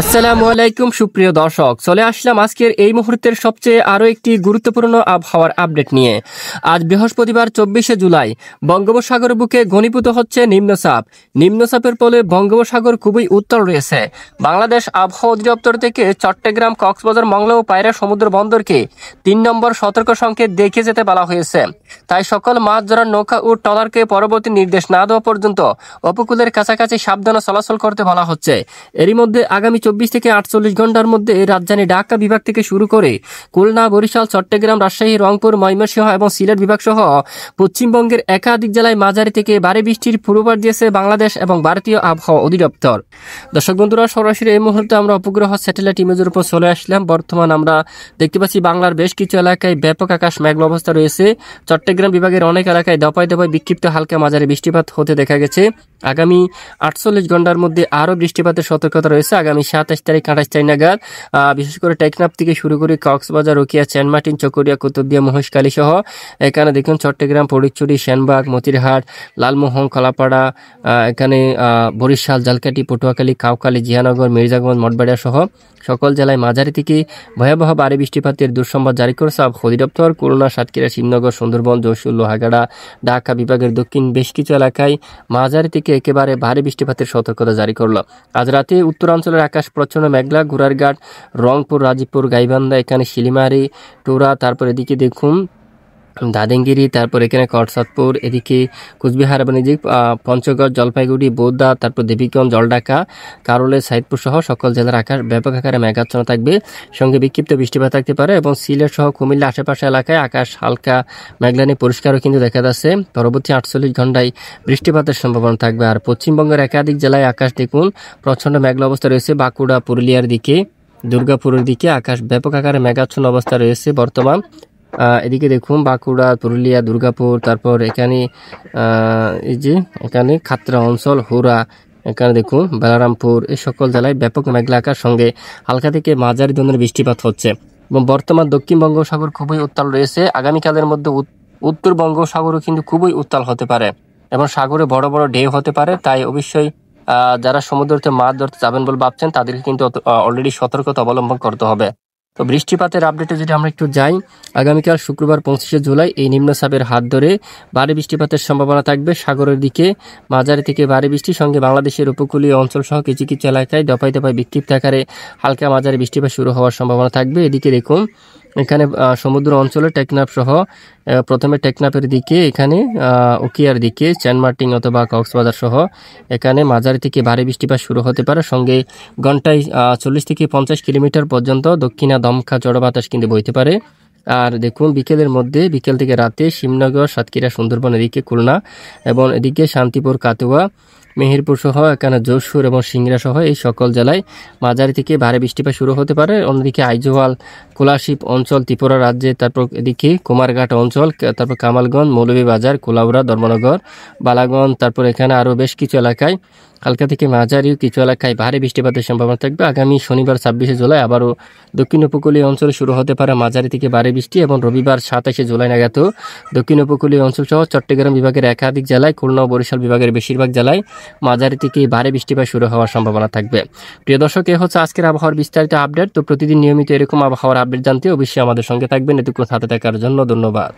আসসালামু আলাইকুম সুপ্রিয় দর্শক, চলে আসলাম আজকের এই মুহূর্তের সবচেয়ে আরও একটি গুরুত্বপূর্ণ আবহাওয়ার আপডেট নিয়ে। আজ বৃহস্পতিবার 24শে জুলাই বঙ্গোপসাগর বুকে ঘনীভূত হচ্ছে নিম্নচাপ। নিম্নচাপের ফলে বঙ্গোপসাগর খুবই উত্তাল রয়েছে। বাংলাদেশ আবহাওয়া অধিদপ্তর থেকে চট্টগ্রাম, কক্সবাজার, মংলা ও পায়রা সমুদ্র বন্দরকে 3 নম্বর সতর্ক সংকেত দেখে যেতে বলা হয়েছে। তাই সকল মাছ ধরার নৌকা ও ট্রলারকে পরবর্তী নির্দেশ না দেওয়া পর্যন্ত উপকূলের কাছাকাছি সাবধানে চলাচল করতে বলা হচ্ছে। এরই মধ্যে আগামী 24 থেকে 48 ঘন্টার মধ্যে রাজধানী ঢাকা বিভাগ থেকে শুরু করে খুলনা, বরিশাল, চট্টগ্রাম, রাজশাহী, রংপুর, ময়মনসিংহ এবং সিলেট বিভাগ সহ পশ্চিমবঙ্গের একাধিক জেলায় মাঝারি থেকে ভারী বৃষ্টির পূর্বাভাস দিয়েছে বাংলাদেশ এবং ভারতীয় আবহাওয়া অধিদপ্তর। দর্শক বন্ধুরা, সরাসরি এই মুহূর্তে আমরা উপগ্রহ স্যাটেলাইট ইমেজের উপর চলে আসলাম। বর্তমান আমরা দেখতে পাচ্ছি বাংলার বেশ কিছু এলাকায় ব্যাপক আকাশ মেঘলা অবস্থা রয়েছে। চট্টগ্রাম বিভাগের অনেক এলাকায় দফায় দফায় বিক্ষিপ্ত হালকা মাঝারি বৃষ্টিপাত হতে দেখা গেছে। আগামী 48 ঘন্টার মধ্যে আরও বৃষ্টিপাতের সতর্কতা রয়েছে। আগামী 27 তারিখ 28 তারিখ নাগাদ বিশেষ করে টেকনাফ থেকে শুরু করে কক্সবাজার, রোকিয়া, সেন্ট মার্টিন, চকরিয়া, কুতুবদিয়া, মহেশখালী সহ এখানে দেখুন চট্টগ্রাম, ফটিকছড়ি, সেনবাগ, মতিরহাট, লালমোহন, কলাপাড়া, এখানে বরিশাল, জালকাঠি, পটুয়াখালী, কাউখালী, জিয়ানগর, মির্জাগঞ্জ, মঠবাড়িয়া সহ সকল জেলায় মাঝারি থেকে ভয়াবহ ভারী বৃষ্টিপাতের দুঃসংবাদ জারি করেছে আবহাওয়া অধিদপ্তর। খুলনা, সাতক্ষীরা, শিবনগর, সুন্দরবন, যশোর, লোহাগাড়া, ঢাকা বিভাগের দক্ষিণ বেশ কিছু এলাকায় মাঝারি থেকে একেবারে ভারী বৃষ্টিপাতের সতর্কতা জারি করলো। আজ রাতে উত্তরাঞ্চলের আকাশ প্রচ্ছন্ন মেঘলা। ঘোড়ারঘাট, রংপুর, রাজীবপুর, গাইবান্ধা, এখানে শিলিমারি, টোরা, তারপর এদিকে দেখুন দাদেঙ্গিরি, তারপর এখানে করসাদপুর, এদিকে কুচবিহার এবং এদিকে পঞ্চগড়, জলপাইগুড়ি, বোদা, তারপর দেবীগঞ্জ, জলঢাকা, কারোলে, সাইদপুর সহ সকল জেলার আকাশ ব্যাপক আকারে মেঘাচ্ছন্ন থাকবে। সঙ্গে বিক্ষিপ্ত বৃষ্টিপাত থাকতে পারে এবং সিলেট সহ কুমিল্লা আশেপাশে এলাকায় আকাশ হালকা মেঘলানি পরিষ্কারও কিন্তু দেখা যাচ্ছে। পরবর্তী 48 ঘন্টায় বৃষ্টিপাতের সম্ভাবনা থাকবে। আর পশ্চিমবঙ্গের একাধিক জেলায় আকাশ দেখুন প্রচণ্ড মেঘলা অবস্থা রয়েছে। বাঁকুড়া, পুরুলিয়ার দিকে, দুর্গাপুরের দিকে আকাশ ব্যাপক আকারে মেঘাচ্ছন্ন অবস্থা রয়েছে বর্তমান। এদিকে দেখুন বাঁকুড়া, পুরুলিয়া, দুর্গাপুর, তারপর এখানে এই যে এখানে খাতড়া অঞ্চল, হুরা, এখানে দেখুন বেলারামপুর, এই সকল জেলায় ব্যাপক মেঘলা আকাশ সঙ্গে হালকা থেকে মাঝারি ধরনের বৃষ্টিপাত হচ্ছে। এবং বর্তমান দক্ষিণ বঙ্গোপসাগর খুবই উত্তাল রয়েছে। আগামীকালের মধ্যে উত্তর বঙ্গোপসাগরও কিন্তু খুবই উত্তাল হতে পারে এবং সাগরে বড় বড় ঢেউ হতে পারে। তাই অবশ্যই যারা সমুদ্রতে মাছ ধরতে যাবেন বলে ভাবছেন তাদেরকে কিন্তু অলরেডি সতর্কতা অবলম্বন করতে হবে। তো বৃষ্টিপাতের আপডেটে যদি আমরা একটু যাই, আগামীকাল শুক্রবার 25শে জুলাই এই নিম্নচাপের হাত ধরে ভারী বৃষ্টিপাতের সম্ভাবনা থাকবে। সাগরের দিকে মাঝারি থেকে ভারী বৃষ্টির সঙ্গে বাংলাদেশের উপকূলীয় অঞ্চল সহ কিছু কিছু এলাকায় দফায় দফায় বিক্ষিপ্ত আকারে হালকা মাঝারি বৃষ্টিপাত শুরু হওয়ার সম্ভাবনা থাকবে। এদিকে দেখুন এখানে সমুদ্র অঞ্চলে টেকনাফ সহ প্রথমে টেকনাফের দিকে, এখানে উকিয়ার দিকে, সেন্ট মার্টিন অথবা কক্সবাজার সহ এখানে মাঝারি থেকে ভারী বৃষ্টিপাত শুরু হতে পারে। সঙ্গে ঘন্টায় 40 থেকে 50 কিলোমিটার পর্যন্ত দক্ষিণা দমকা ঝড়ো বাতাস কিন্তু বইতে পারে। আর দেখুন বিকেলের মধ্যে, বিকেল থেকে রাতে শিবনগর, সাতক্ষীরা, সুন্দরবন, এদিকে খুলনা এবং এদিকে শান্তিপুর, কাতুয়া, মেহেরপুর সহ এখানে যশোর এবং সিংড়া সহ এই সকল জেলায় মাঝারি থেকে ভারী বৃষ্টিপাত শুরু হতে পারে। অন্যদিকে আইজওয়াল, কোলাশিপ অঞ্চল, ত্রিপুরা রাজ্যে, তারপর এদিকে কুমারঘাট অঞ্চল, তারপর কামালগঞ্জ, মৌলভীবাজার, কোলাউড়া, ধর্মনগর, বালাগঞ্জ, তারপর এখানে আরও বেশ কিছু এলাকায় হালকা থেকে মাঝারি, কিছু এলাকায় ভারী বৃষ্টিপাতের সম্ভাবনা থাকবে। আগামী শনিবার 26শে জুলাই আবারও দক্ষিণ উপকূলীয় অঞ্চলে শুরু হতে পারে মাঝারি থেকে ভারী বৃষ্টি এবং রবিবার 27শে জুলাই নাগাদ দক্ষিণ উপকূলীয় অঞ্চল সহ চট্টগ্রাম বিভাগের একাধিক জেলায়, খুলনা ও বরিশাল বিভাগের বেশিরভাগ জেলায় মাঝারি থেকে ভারী বৃষ্টিপাত শুরু হওয়ার সম্ভাবনা থাকবে। প্রিয় দর্শক, এ হচ্ছে আজকের আবহাওয়ার বিস্তারিত আপডেট। তো প্রতিদিন নিয়মিত এরকম আবহাওয়ার আপডেট জানতে অবশ্যই আমাদের সঙ্গে থাকবেন। এতক্ষণ সাথে থাকার জন্য ধন্যবাদ।